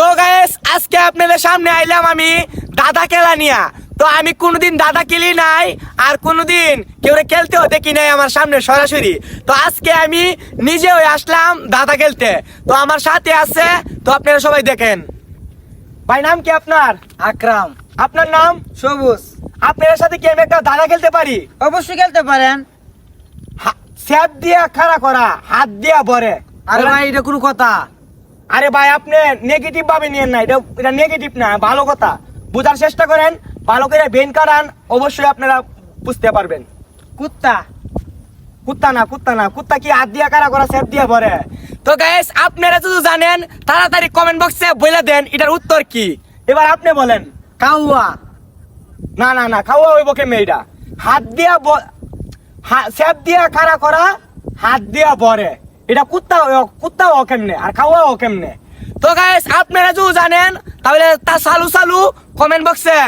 তো গাইস আজকে আপনাদের সামনে আইলাম আমি দাদা খেলা নিয়া। তো আমি কোনোদিন দাদা খেলি নাই আর কোনোদিন কেউ খেলতেও দেখি নাই আমার সামনে সরাসরি। তো আজকে আমি নিজেও আসলাম দাদা খেলতে। তো আমার সাথে আছে, তো আপনারা সবাই দেখেন। ভাই নাম কি আপনার? আকরাম। আপনার নাম? সবুজ। আপনার সাথে কি আমি একটা দাদা খেলতে পারি? অবশ্যই খেলতে পারেন। স্যাপ দিয়া খাড়া করা, হাত দিয়া ভরে। আরে ভাই এটা কোনো কথা? আরে ভাই আপনি নেগেটিভ ভাবে নিয়েন না, এটা নেগেটিভ না, ভালো কথা। বুঝার চেষ্টা করেন, ভালো করে বেন কাটান, অবশ্যই আপনারা বুঝতে পারবেন। কুত্তা। কুত্তা না, কুত্তা না, কুত্তা কি হাত দিয়া কারা করা স্যাপ দিয়া ভরে? তো গাইস আপনারা যদি জানেন তাড়াতাড়ি কমেন্ট বক্সে বলে দেন এটার উত্তর কি। এবার আপনি বলেন। কাউয়া। না না না, খাওয়া হইব কেমনে? এটা হাত দিয়া স্যাপ দিয়া কারা করা, হাত দিয়া ভরে। এটা কুত্তাও কেমনে আর খাওয়াও কেমনে? তো গাইস আপনারা যদি জানেন তাহলে তা চালু চালু কমেন্ট বক্সে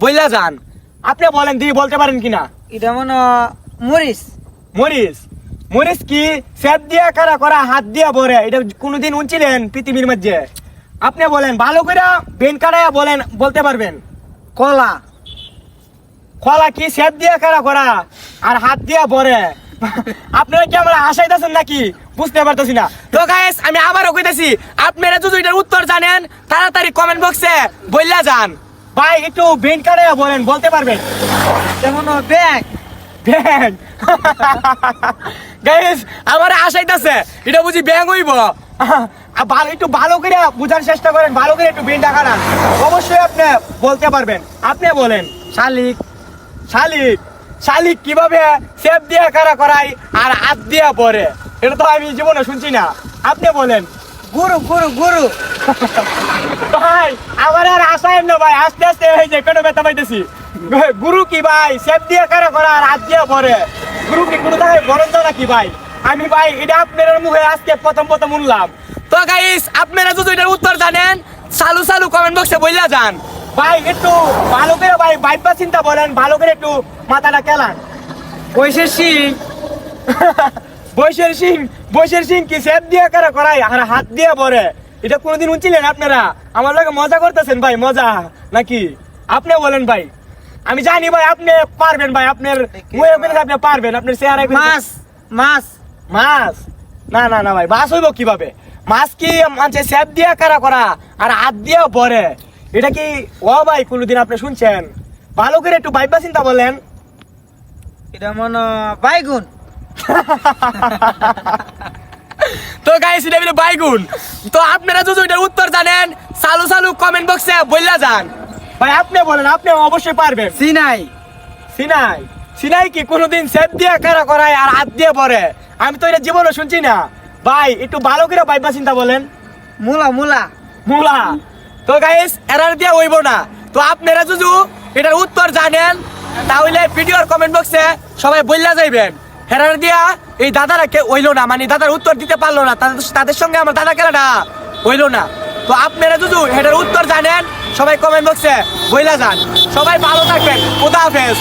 বইলা যান। আপনি বলেন, দিয়ে বলতে পারেন কিনা? এটা মনে মরিস। মরিস? মরিস কি স্যাপ দিয়া কারা করা, হাত দিয়া ভরে? এটা কোনোদিন উনছিলেন পৃথিবীর মধ্যে? আপনি বলেন, ভালো করে বেন কাটায়া বলেন, বলতে পারবেন। কলা। কলা কি স্যাপ দিয়া কারা করা আর হাত দিয়া ভরে? আপনারা কি আমরা হাসাইতেছেন নাকি? বুঝতে পারতেছি না। তো গাইস আমি আবারও কইতাছি, আপনারা যদি এটার উত্তর জানেন তাড়াতাড়ি কমেন্ট বক্সে বইলা যান। ভাই একটু বেন কাটায়া বলেন, বলতে পারবেন? যেমন ব্যাগ। ব্যাং? গাইস আমার হাসাইতেছে, এটা বুঝি ব্যাং হইব? ভালো একটু ভালো করে বুঝার চেষ্টা করেন, ভালো করে একটু বেন কাটান, অবশ্যই আপনি বলতে পারবেন। আপনি বলেন। শালিক। শালিক? শালিক কিভাবে স্যাপ দিয়া কারা করাই আর হাত দিয়া পরে? এটা তো আমি জীবনে শুনছি না। আপনি বলেন। গুরু গুরু গুরু। ভাই আমার আর আশায় না ভাই, আস্তে আস্তে হয়ে যায়, পেটে ব্যথা পাইতেছি। গুরু কি ভাই স্যাপ দিয়া কারা করা আর হাত দিয়া পরে? গুরু কি কোনো জায়গায় বরঞ্চ নাকি ভাই? আমি ভাই এটা আপনার মুখে আজকে প্রথম শুনলাম। তো গাইস আপনারা যদি এটার উত্তর জানেন চালু চালু কমেন্ট বক্সে বইলা যান। ভাই একটু ভালো করে ভাই ভাইবা চিন্তা বলেন, ভালো করে একটু মাথাটা কেলান। বৈশের সিং। বৈশের সিং? বৈশের সিং কি স্যাপ দিয়া কারা করাই আর হাত দিয়া ভরে? এটা কোনোদিন উনছিলেন আপনারা? আমার লাগে মজা করতেছেন ভাই, মজা নাকি? আপনি বলেন ভাই। আমি জানি ভাই আপনি পারবেন ভাই, আপনার মুখে পেলে আপনি পারবেন, আপনার চেহারা। মাছ। মাছ। মাছ? না না না ভাই, মাছ হইব কিভাবে? মাছ কি মানছে স্যাপ দিয়া কারা করা আর হাত দিয়া ভরে? এটা কি ও ভাই কোনোদিন আপনি শুনছেন? ভালো করে একটু ভাইবা চিন্তা বলেন। এটা মনে বাইগুন। তো গাইস এটা বলে বাইগুন। তো আপনারা যদি এটার উত্তর জানেন চালু চালু কমেন্ট বক্সে বইলা যান। ভাই আপনি বলেন, আপনি অবশ্যই পারবেন। সিনাই। সিনাই? সিনাই কি কোনোদিন স্যাপ দিয়া কারা করায় আর হাত দিয়ে পরে? আমি তো এটা জীবনে শুনছি না ভাই, একটু ভালো করে ভাইবা চিন্তা বলেন। মুলা মুলা। মুলা? তো গাইস এরার দিয়া হইব না। তো আপনারা যদি এটার উত্তর জানেন তাহলে ভিডিওর কমেন্ট বক্সে সবাই বইলা যাইবেন। হেরার দিয়া এই দাদারা কে হইলো না, মানে দাদার উত্তর দিতে পারলো না, তাদের সঙ্গে আমার দাদা খেলাটা হইলো না। তো আপনারা যদি এটার উত্তর জানেন সবাই কমেন্ট বক্সে বইলা যান। সবাই ভালো থাকবেন, খোদা হাফেজ।